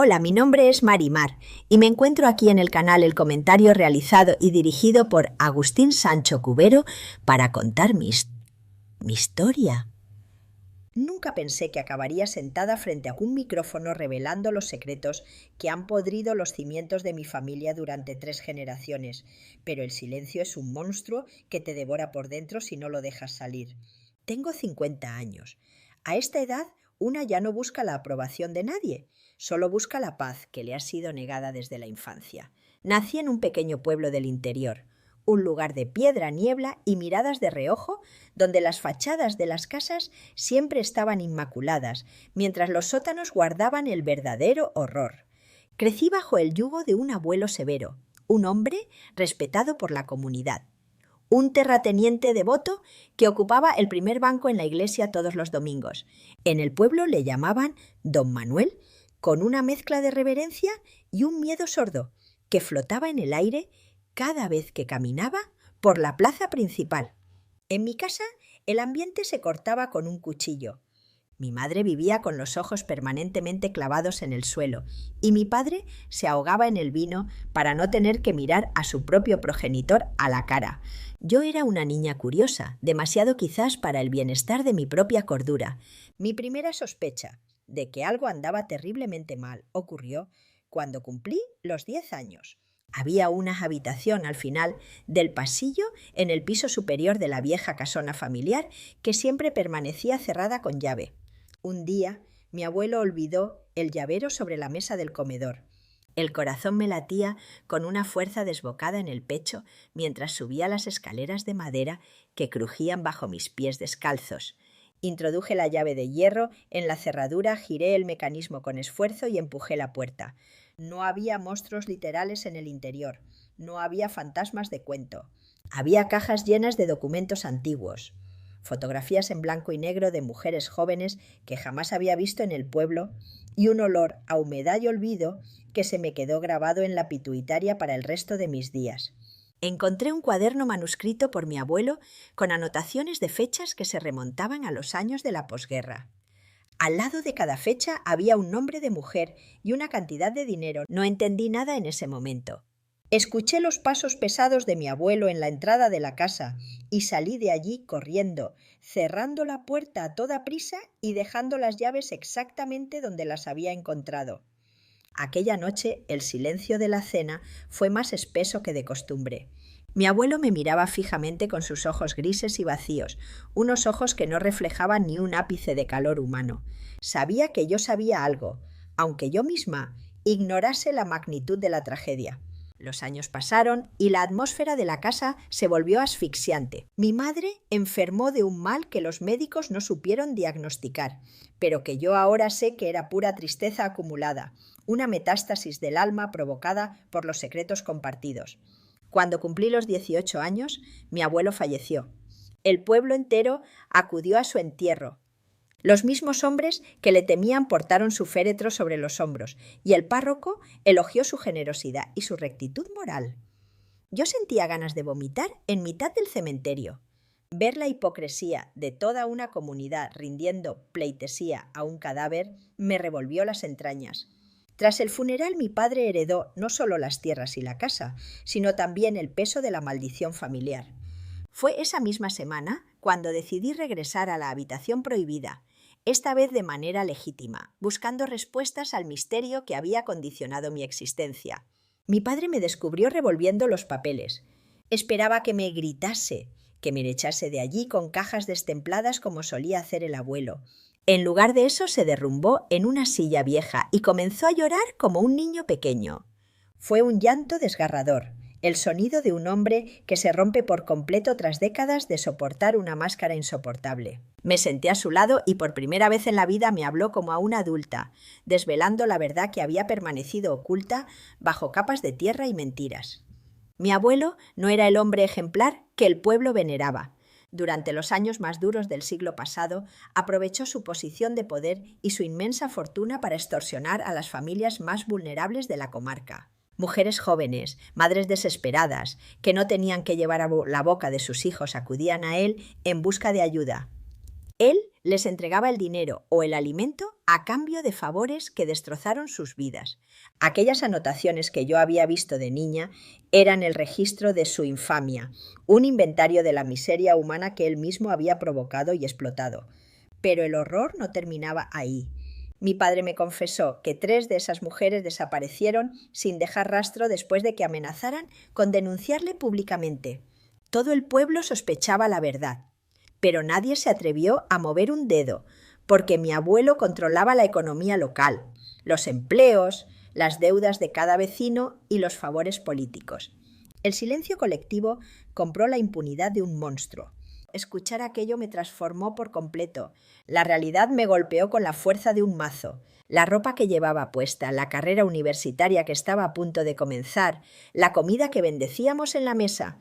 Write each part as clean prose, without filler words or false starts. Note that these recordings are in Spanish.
Hola, mi nombre es Marimar y me encuentro aquí en el canal El Comentario realizado y dirigido por Agustín Sancho Cubero para contar mi historia. Nunca pensé que acabaría sentada frente a un micrófono revelando los secretos que han podrido los cimientos de mi familia durante 3 generaciones, pero el silencio es un monstruo que te devora por dentro si no lo dejas salir. Tengo 50 años. A esta edad, una ya no busca la aprobación de nadie, solo busca la paz que le ha sido negada desde la infancia. Nací en un pequeño pueblo del interior, un lugar de piedra, niebla y miradas de reojo, donde las fachadas de las casas siempre estaban inmaculadas, mientras los sótanos guardaban el verdadero horror. Crecí bajo el yugo de un abuelo severo, un hombre respetado por la comunidad, un terrateniente devoto que ocupaba el primer banco en la iglesia todos los domingos. En el pueblo le llamaban Don Manuel, con una mezcla de reverencia y un miedo sordo que flotaba en el aire cada vez que caminaba por la plaza principal. En mi casa el ambiente se cortaba con un cuchillo. Mi madre vivía con los ojos permanentemente clavados en el suelo y mi padre se ahogaba en el vino para no tener que mirar a su propio progenitor a la cara. Yo era una niña curiosa, demasiado quizás para el bienestar de mi propia cordura. Mi primera sospecha de que algo andaba terriblemente mal ocurrió cuando cumplí los 10 años. Había una habitación al final del pasillo en el piso superior de la vieja casona familiar que siempre permanecía cerrada con llave. Un día, mi abuelo olvidó el llavero sobre la mesa del comedor. El corazón me latía con una fuerza desbocada en el pecho mientras subía las escaleras de madera que crujían bajo mis pies descalzos. Introduje la llave de hierro en la cerradura, giré el mecanismo con esfuerzo y empujé la puerta. No había monstruos literales en el interior, no había fantasmas de cuento. Había cajas llenas de documentos antiguos, fotografías en blanco y negro de mujeres jóvenes que jamás había visto en el pueblo y un olor a humedad y olvido que se me quedó grabado en la pituitaria para el resto de mis días. Encontré un cuaderno manuscrito por mi abuelo con anotaciones de fechas que se remontaban a los años de la posguerra. Al lado de cada fecha había un nombre de mujer y una cantidad de dinero. No entendí nada en ese momento. Escuché los pasos pesados de mi abuelo en la entrada de la casa y salí de allí corriendo, cerrando la puerta a toda prisa y dejando las llaves exactamente donde las había encontrado. Aquella noche el silencio de la cena fue más espeso que de costumbre. Mi abuelo me miraba fijamente con sus ojos grises y vacíos, unos ojos que no reflejaban ni un ápice de calor humano. Sabía que yo sabía algo, aunque yo misma ignorase la magnitud de la tragedia. Los años pasaron y la atmósfera de la casa se volvió asfixiante. Mi madre enfermó de un mal que los médicos no supieron diagnosticar, pero que yo ahora sé que era pura tristeza acumulada, una metástasis del alma provocada por los secretos compartidos. Cuando cumplí los 18 años, mi abuelo falleció. El pueblo entero acudió a su entierro. Los mismos hombres que le temían portaron su féretro sobre los hombros y el párroco elogió su generosidad y su rectitud moral. Yo sentía ganas de vomitar en mitad del cementerio. Ver la hipocresía de toda una comunidad rindiendo pleitesía a un cadáver me revolvió las entrañas. Tras el funeral, mi padre heredó no solo las tierras y la casa, sino también el peso de la maldición familiar. Fue esa misma semana cuando decidí regresar a la habitación prohibida, esta vez de manera legítima, buscando respuestas al misterio que había condicionado mi existencia. Mi padre me descubrió revolviendo los papeles. Esperaba que me gritase, que me echase de allí con cajas destempladas como solía hacer el abuelo. En lugar de eso se derrumbó en una silla vieja y comenzó a llorar como un niño pequeño. Fue un llanto desgarrador, el sonido de un hombre que se rompe por completo tras décadas de soportar una máscara insoportable. Me senté a su lado y por primera vez en la vida me habló como a una adulta, desvelando la verdad que había permanecido oculta bajo capas de tierra y mentiras. Mi abuelo no era el hombre ejemplar que el pueblo veneraba. Durante los años más duros del siglo pasado, aprovechó su posición de poder y su inmensa fortuna para extorsionar a las familias más vulnerables de la comarca. Mujeres jóvenes, madres desesperadas, que no tenían que llevar a la boca de sus hijos, acudían a él en busca de ayuda. Él Les entregaba el dinero o el alimento a cambio de favores que destrozaron sus vidas. Aquellas anotaciones que yo había visto de niña eran el registro de su infamia, un inventario de la miseria humana que él mismo había provocado y explotado. Pero el horror no terminaba ahí. Mi padre me confesó que 3 de esas mujeres desaparecieron sin dejar rastro después de que amenazaran con denunciarle públicamente. Todo el pueblo sospechaba la verdad, pero nadie se atrevió a mover un dedo, porque mi abuelo controlaba la economía local, los empleos, las deudas de cada vecino y los favores políticos. El silencio colectivo compró la impunidad de un monstruo. Escuchar aquello me transformó por completo. La realidad me golpeó con la fuerza de un mazo. La ropa que llevaba puesta, la carrera universitaria que estaba a punto de comenzar, la comida que bendecíamos en la mesa.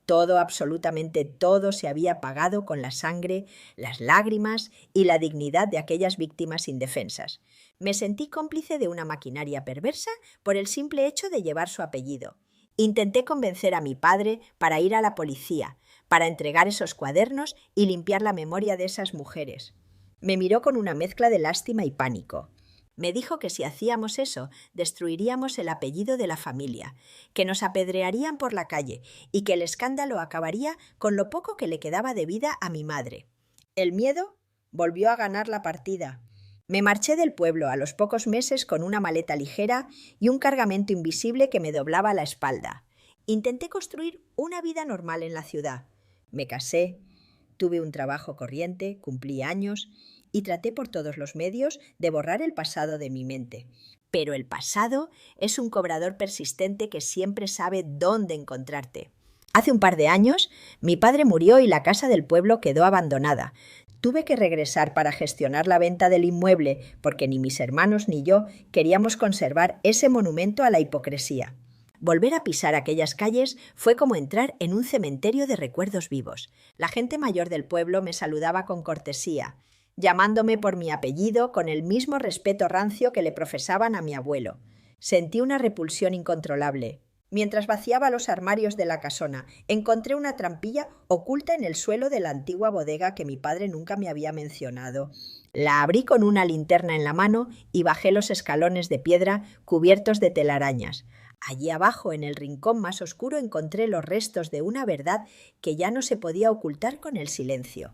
Todo, absolutamente todo, se había pagado con la sangre, las lágrimas y la dignidad de aquellas víctimas indefensas. Me sentí cómplice de una maquinaria perversa por el simple hecho de llevar su apellido. Intenté convencer a mi padre para ir a la policía, para entregar esos cuadernos y limpiar la memoria de esas mujeres. Me miró con una mezcla de lástima y pánico. Me dijo que si hacíamos eso, destruiríamos el apellido de la familia, que nos apedrearían por la calle y que el escándalo acabaría con lo poco que le quedaba de vida a mi madre. El miedo volvió a ganar la partida. Me marché del pueblo a los pocos meses con una maleta ligera y un cargamento invisible que me doblaba la espalda. Intenté construir una vida normal en la ciudad. Me casé, tuve un trabajo corriente, cumplí años y traté por todos los medios de borrar el pasado de mi mente. Pero el pasado es un cobrador persistente que siempre sabe dónde encontrarte. Hace un par de años, mi padre murió y la casa del pueblo quedó abandonada. Tuve que regresar para gestionar la venta del inmueble porque ni mis hermanos ni yo queríamos conservar ese monumento a la hipocresía. Volver a pisar aquellas calles fue como entrar en un cementerio de recuerdos vivos. La gente mayor del pueblo me saludaba con cortesía, llamándome por mi apellido con el mismo respeto rancio que le profesaban a mi abuelo. Sentí una repulsión incontrolable. Mientras vaciaba los armarios de la casona, encontré una trampilla oculta en el suelo de la antigua bodega que mi padre nunca me había mencionado. La abrí con una linterna en la mano y bajé los escalones de piedra cubiertos de telarañas. Allí abajo, en el rincón más oscuro, encontré los restos de una verdad que ya no se podía ocultar con el silencio.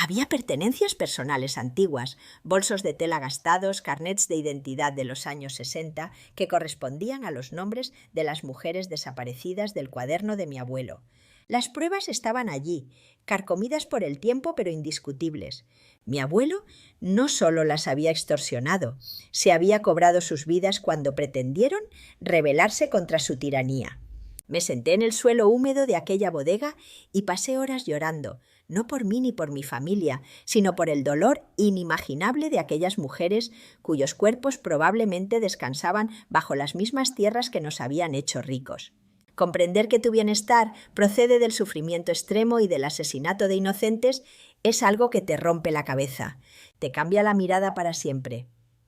Había pertenencias personales antiguas, bolsos de tela gastados, carnets de identidad de los años 60 que correspondían a los nombres de las mujeres desaparecidas del cuaderno de mi abuelo. Las pruebas estaban allí, carcomidas por el tiempo pero indiscutibles. Mi abuelo no solo las había extorsionado, se había cobrado sus vidas cuando pretendieron rebelarse contra su tiranía. Me senté en el suelo húmedo de aquella bodega y pasé horas llorando, no por mí ni por mi familia, sino por el dolor inimaginable de aquellas mujeres cuyos cuerpos probablemente descansaban bajo las mismas tierras que nos habían hecho ricos. Comprender que tu bienestar procede del sufrimiento extremo y del asesinato de inocentes es algo que te rompe la cabeza, te cambia la mirada para siempre.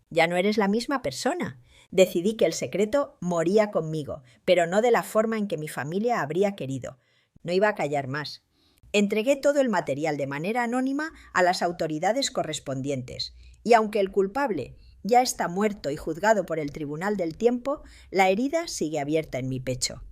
Ya no eres la misma persona. Decidí que el secreto moría conmigo, pero no de la forma en que mi familia habría querido. No iba a callar más. Entregué todo el material de manera anónima a las autoridades correspondientes, y aunque el culpable ya está muerto y juzgado por el Tribunal del Tiempo, la herida sigue abierta en mi pecho.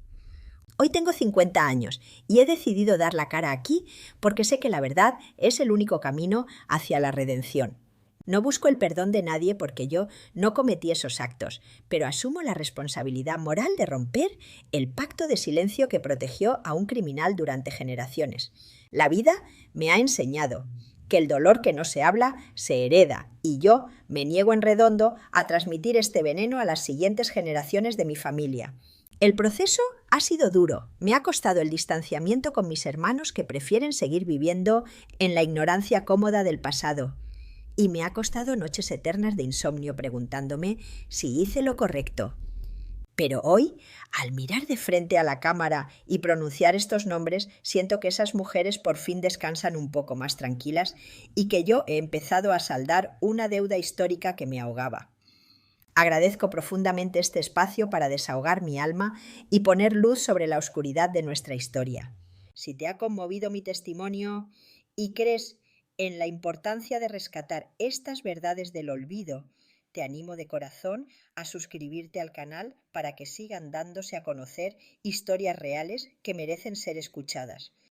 Hoy tengo 50 años y he decidido dar la cara aquí porque sé que la verdad es el único camino hacia la redención. No busco el perdón de nadie porque yo no cometí esos actos, pero asumo la responsabilidad moral de romper el pacto de silencio que protegió a un criminal durante generaciones. La vida me ha enseñado que el dolor que no se habla se hereda y yo me niego en redondo a transmitir este veneno a las siguientes generaciones de mi familia. El proceso ha sido duro. Me ha costado el distanciamiento con mis hermanos que prefieren seguir viviendo en la ignorancia cómoda del pasado. Y me ha costado noches eternas de insomnio preguntándome si hice lo correcto. Pero hoy, al mirar de frente a la cámara y pronunciar estos nombres, siento que esas mujeres por fin descansan un poco más tranquilas y que yo he empezado a saldar una deuda histórica que me ahogaba. Agradezco profundamente este espacio para desahogar mi alma y poner luz sobre la oscuridad de nuestra historia. Si te ha conmovido mi testimonio y crees en la importancia de rescatar estas verdades del olvido. Te animo de corazón a suscribirte al canal para que sigan dándose a conocer historias reales que merecen ser escuchadas.